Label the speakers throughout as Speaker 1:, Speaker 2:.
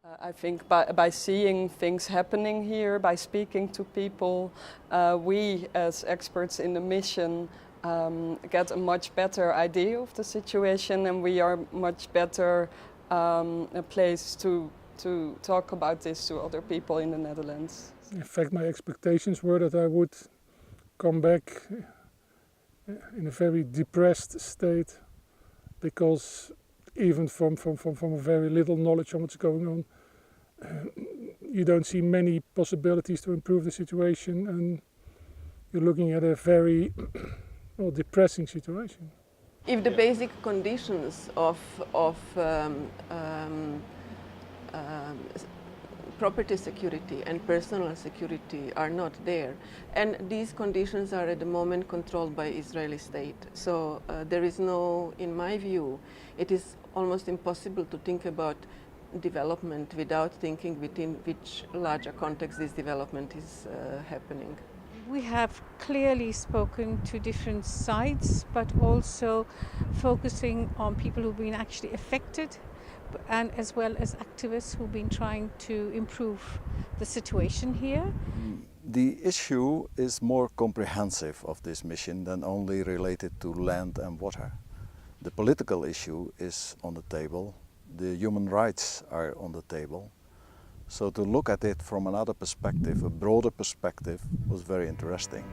Speaker 1: I think by seeing things happening here, by speaking to people, we as experts in the mission get a much better idea of the situation, and we are much better a place to talk about this to other people in the Netherlands.
Speaker 2: In fact, my expectations were that I would come back in a very depressed state, because even from very little knowledge on what's going on, you don't see many possibilities to improve the situation, and you're looking at a very depressing situation.
Speaker 3: If the basic conditions of property security and personal security are not there, and these conditions are at the moment controlled by Israeli state. So there is no, in my view, it is almost impossible to think about development without thinking within which larger context this development is happening.
Speaker 4: We have clearly spoken to different sides, but also focusing on people who've been actually affected, and as well as activists who've been trying to improve the situation here.
Speaker 5: The issue is more comprehensive of this mission than only related to land and water. The political issue is on the table, the human rights are on the table. So to look at it from another perspective, a broader perspective, was very interesting.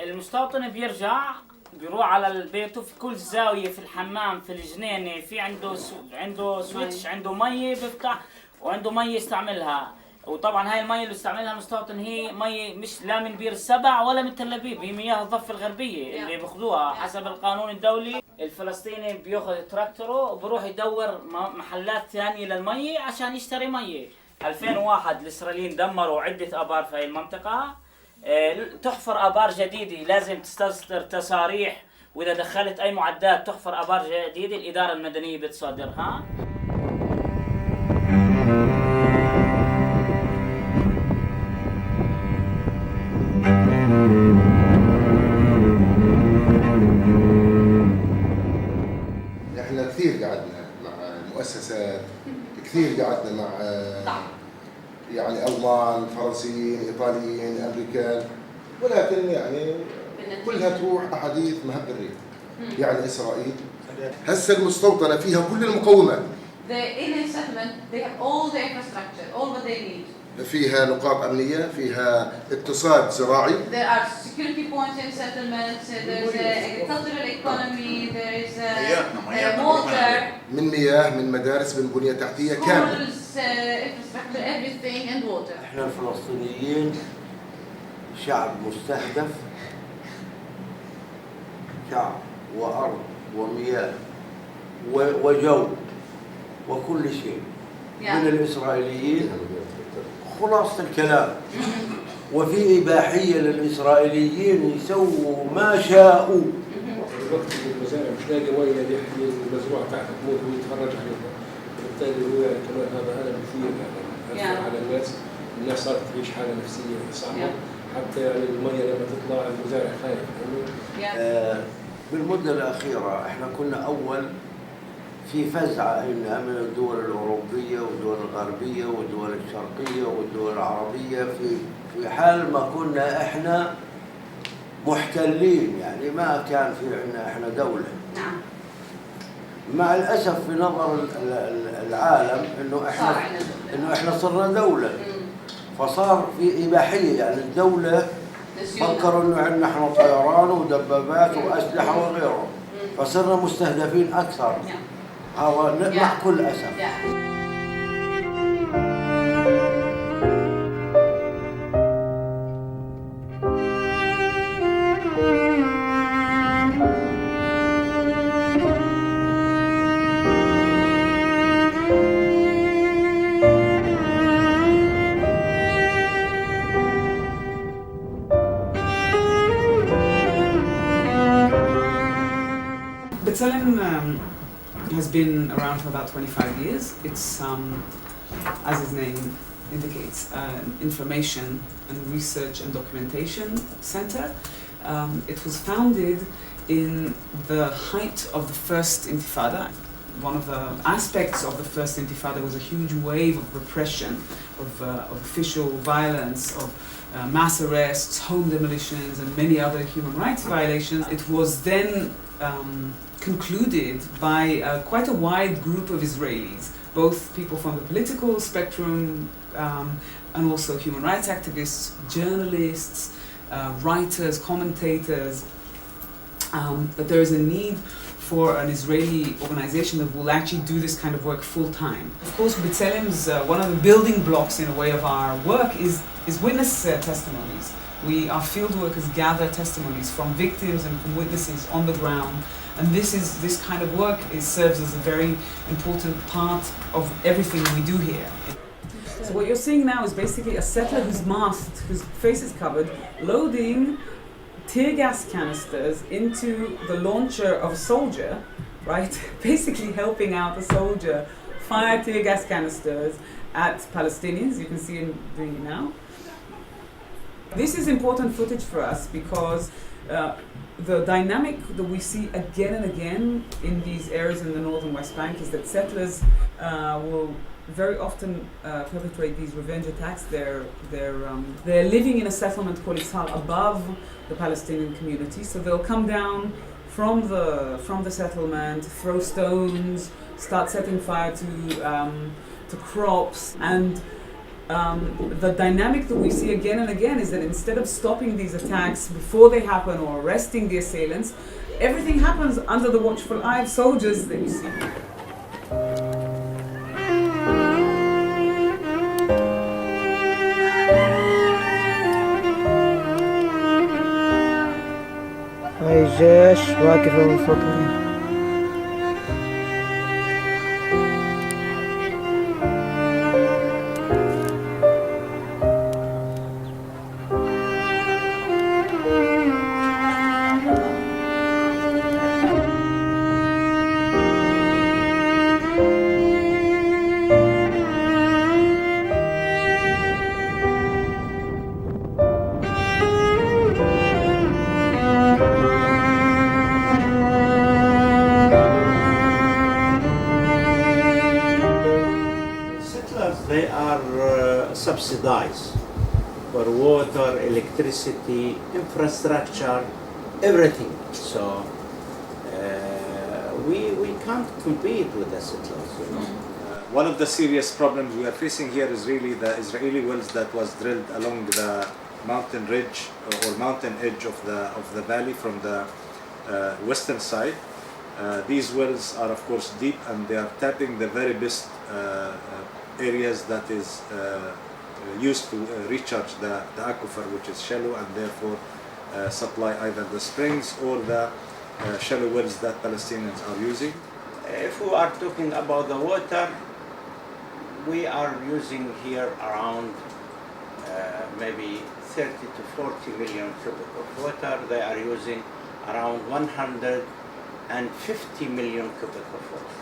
Speaker 6: المستوطن بيروح على البيت، في كل زاوية في الحمام في الجنينة في عنده سويتش، عنده مية بيفتح وعنده مية يستعملها. وطبعا هاي المية اللي بيستعملها المستوطن هي مية مش لا من بير السبع ولا من تل أبيب، هي مياه الضفة الغربية اللي بياخذوها حسب القانون الدولي. الفلسطيني بياخذ تراكتوره وبروح يدور محلات ثانية للمية عشان يشتري مية. 2001 الإسرائيليين دمروا عدة آبار في هاي المنطقة. تحفر آبار جديدة لازم تستصدر تصاريح، وإذا دخلت أي معدات تحفر آبار جديدة الإدارة المدنية بتصادرها.
Speaker 7: احنا كثير قعدنا مع مؤسسات، كثير قعدنا مع يعني ألمان، فرنسيين، إيطاليين، أمريكان، ولكن يعني كلها تروح أحاديث مهب الريح. يعني إسرائيل هسه المستوطنة فيها كل المقومات. فيها نقاط أمنية، فيها اقتصاد زراعي.
Speaker 8: There are security points in settlements. There's agricultural economy. There is water.
Speaker 7: من مياه، من مدارس، من بنية تحتية كاملة.
Speaker 8: Infrastructure, everything, and water.
Speaker 9: احنا الفلسطينيين شعب مستهدف، شعب وأرض ومياه وجو وكل شيء من الإسرائيليين. خلاصة الكلام، وفي إباحية للإسرائيليين يسووا ما شاءوا.
Speaker 2: الوقت المزارع مش لاقي ميه المزروعه تحت تموت ويتفرج عليها.
Speaker 10: بالتالي هو يعني كمان هذا مثير يعني أثر على الناس صارت تعيش حالة نفسية صعبة حتى يعني المية لما تطلع المزارع خايف يعني.
Speaker 9: بالمدة الأخيرة احنا كنا أول في فزعة من الدول الأوروبية والدول الغربية والدول الشرقية والدول العربية في حال ما كنا احنا محتلين، يعني ما كان في عندنا احنا دولة.
Speaker 8: نعم.
Speaker 9: مع الأسف في نظر العالم إنه إحنا صرنا دولة، فصار في إباحية، يعني الدولة فكروا إنه عندنا إحنا طيران ودبابات وأسلحة وغيره، فصرنا مستهدفين أكثر. هذا مع كل أسف.
Speaker 11: B'Tselem has been around for about 25 years. It's, as its name indicates, an information and research and documentation center. It was founded in the height of the first Intifada. One of the aspects of the first Intifada was a huge wave of repression, of official violence, of mass arrests, home demolitions, and many other human rights violations. It was then concluded by quite a wide group of Israelis, both people from the political spectrum and also human rights activists, journalists, writers, commentators, that there is a need for an Israeli organization that will actually do this kind of work full time. Of course, B'Tselem's one of the building blocks in a way of our work is witness testimonies. Our field workers gather testimonies from victims and from witnesses on the ground, and this kind of work serves as a very important part of everything we do here. So what you're seeing now is basically a settler who's masked, whose face is covered, loading tear gas canisters into the launcher of a soldier, right? Basically helping out the soldier fire tear gas canisters at Palestinians. You can see him doing it now. This is important footage for us because the dynamic that we see again and again in these areas in the northern West Bank is that settlers will very often perpetrate these revenge attacks. They're living in a settlement called Itzhar above the Palestinian community, so they'll come down from the settlement, throw stones, start setting fire to crops, and the dynamic that we see again and again is that instead of stopping these attacks before they happen or arresting the assailants, everything happens under the watchful eye of soldiers that you see.
Speaker 12: هاي الجيش واقفة وفوقها.
Speaker 13: They are subsidized for water, electricity, infrastructure, everything. So we can't compete with the settlers, you know.
Speaker 14: One of the serious problems we are facing here is really the Israeli wells that was drilled along the mountain ridge or mountain edge of the valley from the western side. These wells are of course deep, and they are tapping the very best areas that is used to recharge the aquifer, which is shallow, and therefore supply either the springs or the shallow wells that Palestinians are using.
Speaker 13: If we are talking about the water, we are using here around maybe 30 to 40 million cubic of water. They are using around 150 million cubic of water.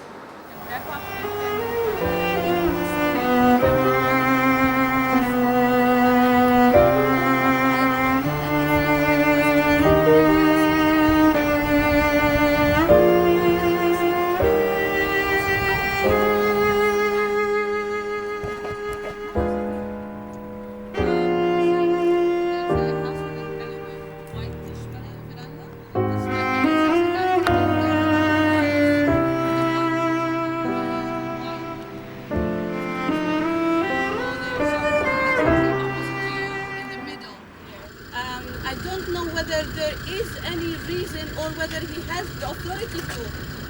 Speaker 15: whether there is any reason or whether he has the authority to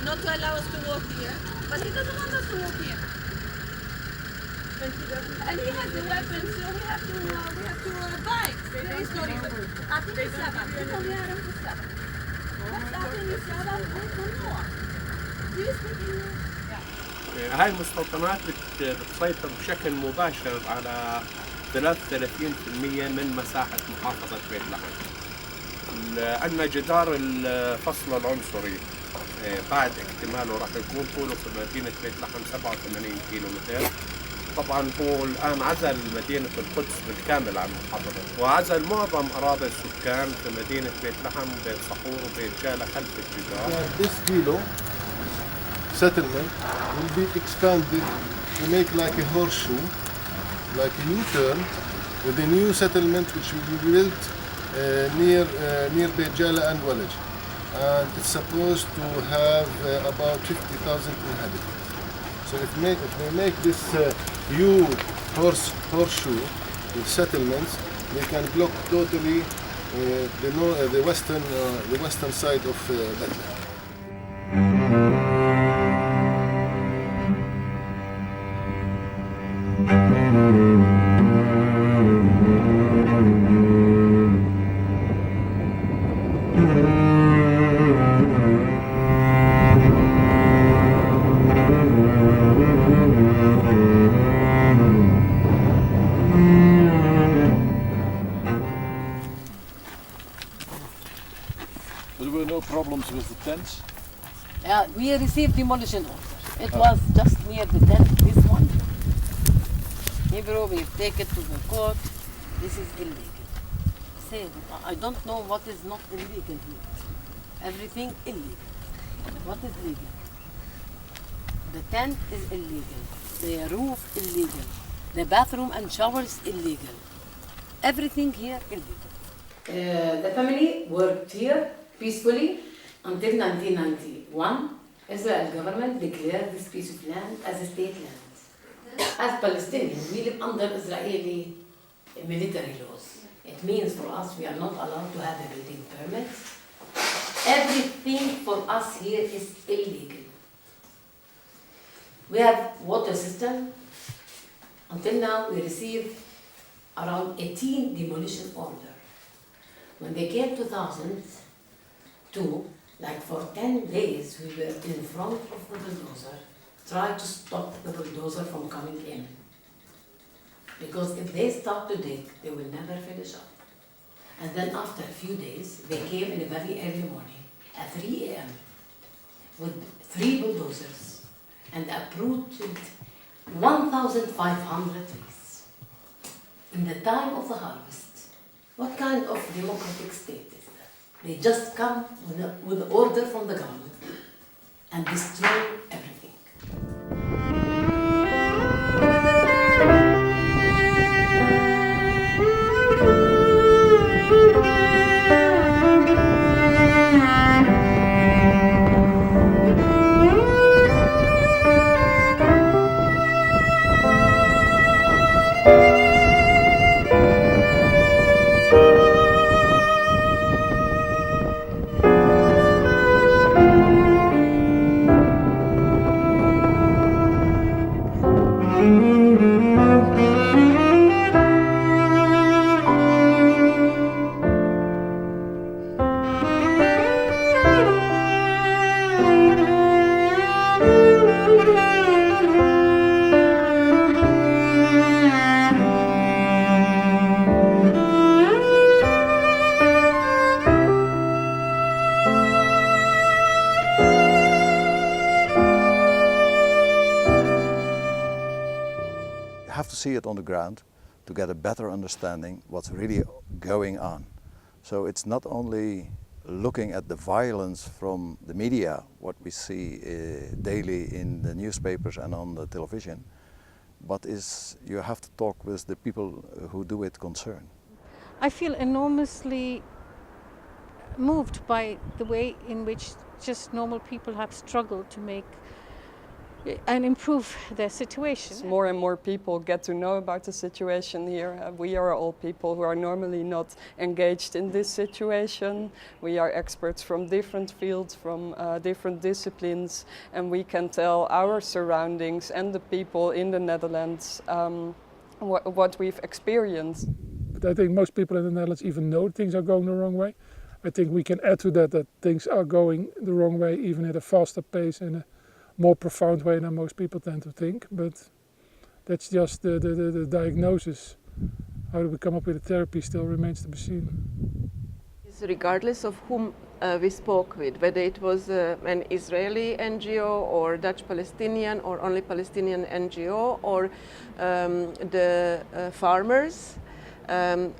Speaker 15: not to allow us to work here. But he doesn't want us to work here. And he has the weapons, so we have to abide. There is no reason. أعطيني السبب. بدهم يعرفوا السبب. بس أعطيني السبب ممنوع. Do you speak English?
Speaker 16: هاي المستوطنات بتسيطر بشكل مباشر على 33% من مساحة محافظة بيت لحم. عندنا جدار الفصل العنصري بعد اكتماله راح يكون طوله في مدينة بيت لحم 87 كيلومتر. طبعا هو الآن عزل مدينة القدس بالكامل عن المحافظة وعزل معظم أراضي السكان في مدينة بيت لحم وبيت صحور وبيت جالة خلف الجدار.
Speaker 17: This kilo settlement will be expanded to make like a horseshoe, like a U-turn, with a new settlement which will be built near Beit Jala and Walaj. And it's supposed to have about 50,000 inhabitants. So if they make this horseshoe with settlements, they can block totally the western side of Bethlehem.
Speaker 18: There were no problems with the tents?
Speaker 19: Yeah, we received demolition order. It was just near the tent, this one. Hebrew, we take it to the court. This is illegal. Say, I don't know what is not illegal here. Everything illegal. What is legal? The tent is illegal. The roof illegal. The bathroom and showers illegal. Everything here illegal. The family worked here peacefully until 1991. Israel government declared this piece of land as a state land. As Palestinians, we live under Israeli military laws. It means for us we are not allowed to have a building permit. Everything for us here is illegal. We have water system. Until now we receive around 18 demolition orders. When they came 2002, like for 10 days we were in front of the bulldozer, trying to stop the bulldozer from coming in. Because if they start to dig, they will never finish up. And then after a few days, they came in a very early morning at 3 a.m. with 3 bulldozers and uprooted 1,500 trees. In the time of the harvest, what kind of democratic state is that? They just come with an order from the government and destroy everything.
Speaker 5: Have to see it on the ground to get a better understanding what's really going on. So it's not only looking at the violence from the media, what we see daily in the newspapers and on the television, but you have to talk with the people who do it concern.
Speaker 4: I feel enormously moved by the way in which just normal people have struggled to make and improve their situation.
Speaker 1: More and more people get to know about the situation here. We are all people who are normally not engaged in this situation. We are experts from different fields, from different disciplines, and we can tell our surroundings and the people in the Netherlands what we've experienced.
Speaker 2: But I think most people in the Netherlands even know things are going the wrong way. I think we can add to that things are going the wrong way, even at a faster pace and a more profound way than most people tend to think. But that's just the diagnosis. How do we come up with a therapy still remains to be seen.
Speaker 3: Regardless of whom we spoke with, whether it was an Israeli NGO or Dutch Palestinian or only Palestinian NGO or the farmers,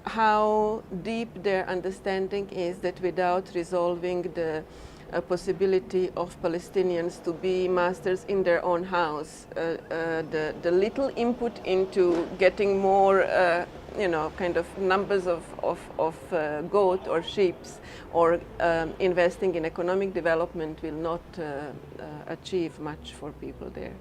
Speaker 3: how deep their understanding is that without resolving the possibility of Palestinians to be masters in their own house, the little input into getting more kind of numbers of goat or sheep or investing in economic development will not achieve much for people there.